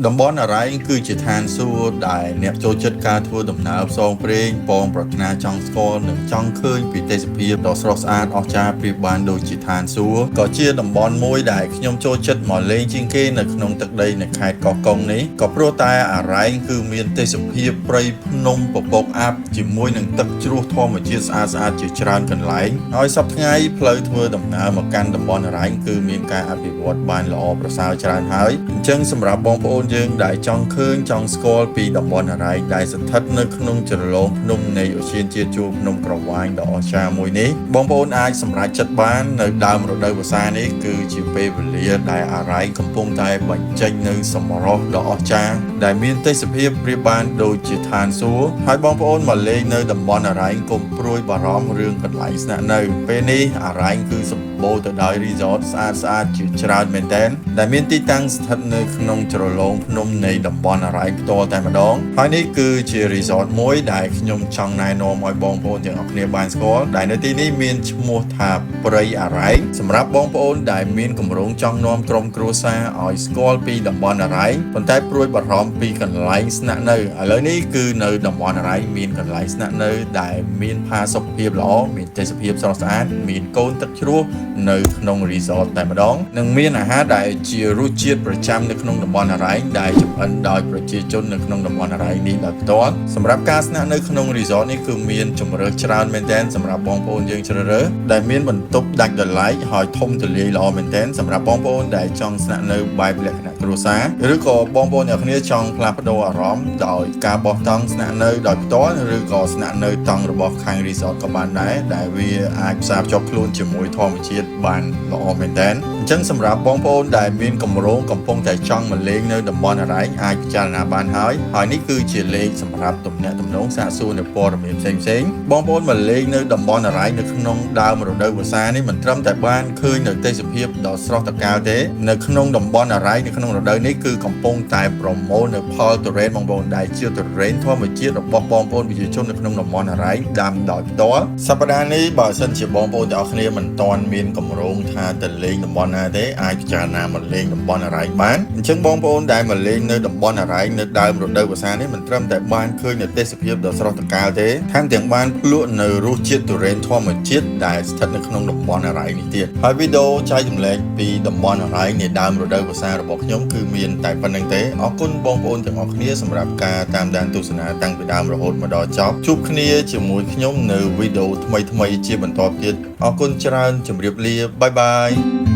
តំបន់អរ៉ៃគឺជាឋានសួគ៌ដែលអ្នកចូលចិត្តការធ្វើដំណើរផ្សងព្រេងពងប្រាថ្នាចង់ស្គាល់និងចង់ឃើញពីទេសភាពដ៏ស្រស់ស្អាតអស្ចារ្យប្រៀបបានដូចជាឋានសួគ៌ក៏ជាតំបន់មួយដែលខ្ញុំចូលចិត្តមកលេងជាងគេនៅក្នុងទឹកដីនៃខេត្តកោះកុងនេះក៏ព្រោះតែអរ៉ៃគឺមានទេសភាពព្រៃភ្នំពពកអាប់ជាមួយនឹងទឹកជ្រោះធម្មជាតិស្អាតជាច្រើនកន្លែងហើយសប្តាហ៍ផ្លូវធ្វើដំណើរមកកាន់តំបន់អរ៉ៃគឺមានការអភិវឌ្ឍបានល្អប្រសើរច្រើនហើយអញ្ចឹងសម្រាប់បងប្អូនយើងដែលចង់ឃើញចង់ស្គាល់ពីតំបន់អរ៉ៃដែលស្ថិតនៅក្នុងជ្រលងភ្នំនៃឧទ្យានជាតិជួរភ្នំក្រវាញដ៏អស្ចារ្យមួយនេះបងប្អូនអាចសម្រេចចិត្តបាននៅដើមរដូវវស្សានេះគឺជាពេលវេលាដែលអរ៉ៃកំពុងតែបញ្ចេញនៅសម្រស់ដ៏អស្ចារ្យដែលមានទេសភាពប្រៀបបានដូចជាឋានសួគ៌ហើយបងប្អូនមកលេងនៅតំបន់អរ៉ៃកុំព្រួយបារម្ភរឿងកន្លែងស្នាក់នៅពេលនេះអរ៉ៃគឺសម្បូរទៅដោយ resort ស្អាតជាច្រើនមែនទែនដែលមានទីតាំងស្ថិតនៅក្នុងជ្រលងភ្នំនៃតំបន់អរ៉ៃផ្ទាល់តែម្ដងហើយនេះគឺជា resort មួយដែលខ្ញុំចង់ណែនាំឲ្យបងប្អូនទាំងអស់គ្នាបានស្គាល់ដែលនៅទីនេះមានឈ្មោះថាព្រៃអរ៉ៃសម្រាប់បងប្អូនដែលមានគម្រោងចង់នាំក្រុមគ្រួសារឲ្យស្គាល់ពីតំបន់អរ៉ៃប៉ុន្តែព្រួយបារម្ភពីកន្លែងស្នាក់នៅឥឡូវនេះគឺនៅតំបន់អរ៉ៃមានកន្លែងស្នាក់នៅដែលមានផាសុកភាពល្អមានទេសភាពស្រស់ស្អាតមានកូនទឹកជ្រោះនៅក្នុង resort តែម្ដងនិងមានអាហារដែលជារសជាតិប្រចាំនៅក្នុងតំបន់អរ៉ៃដែលចម្អិនដោយប្រជាជននៅក្នុងតំបន់អរ៉ៃនេះដោយផ្ទាល់សម្រាប់ការស្នាក់នៅក្នុង resort នេះគឺមានជម្រើសច្រើនមែនទែនសម្រាប់បងប្អូនយើងជ្រើសរើសដែលមានបន្ទប់ដាច់ដោយឡែកហើយធំទូលាយល្អមែនទែនសម្រាប់បងប្អូនដែលចង់ស្នាក់នៅបែបលក្ខណៈគ្រួសារឬក៏បងប្អូនអ្នកគ្នាចង់ផ្លាស់ប្ដូរអារម្មណ៍ដោយការបោះតង់ស្នាក់នៅដោយផ្ទាល់ឬក៏ស្នាក់នៅតង់របស់ខាង resort ក៏បានដែរដែលវាអាចផ្សារភ្ជាប់ខ្លួនជាមួយធម្មជាតិបានល្អមែនទែនអញ្ចឹងសម្រាប់បងប្អូនដែលមានគម្រោងកំពុងតែចង់មកលេងនៅតំបន់អរ៉ៃអាចពិចារណាបានហើយនេះគឺជាលេខសម្រាប់ទំនាក់ទំនងសាកសួរនៅព័ត៌មានផ្សេងបងប្អូនមកលេងនៅតំបន់អរ៉ៃនៅក្នុងដើមរដូវវស្សានេះមិនត្រឹមតែបានឃើញនៅទេសភាពដ៏ស្រស់ត្រកាលទេនៅក្នុងតំបន់អរ៉ៃនៅក្នុងរដូវនេះគឺកំពុងតែប្រមូលនៅផលទុរេនបងប្អូនដែលជាទុរេនធម្មជាតិរបស់បងប្អូនប្រជាជននៅក្នុងតំបន់អរ៉ៃដាំដោយផ្ទាល់សប្តាហ៍នេះបើសិនជាបងប្អូនទាំងអស់គ្នាមិនទាន់មានគម្រោងថាទៅលេងតំបន់ណាទេអាចពិចារណាមកលេងតំបន់អរ៉ៃបានអញ្ចឹងបងប្អូនដែលមកលេងនៅតំបន់អរ៉ៃនៅដើមរដូវវស្សានេះមិនត្រឹមតែបានឃើញនៅទេសភាពដ៏ស្រស់ត្រកាលទេថែមទាំងបានភ្លក់នៅរសជាតិទុរេនធម្មជាតិដែលស្ថិតនៅក្នុងតំបន់អរ៉ៃនេះទៀតហើយវីដេអូចែករំលែកពីតំបន់អរ៉ៃនាដើមរដូវវស្សារបស់ខ្ញុំគឺមានតែប៉ុណ្្នឹងទេអរគុណបងប្អូនទាំងអស់គ្នាសម្រាប់ការតាមដានទស្សនាតាំងពីដើមរហូតមកដល់ចប់ជួបគ្នាជាមួយខ្ញុំនៅវីដេអូថ្មីជាបន្តទៀតអរគុណច្រើនជម្រាបលាបាយបាយ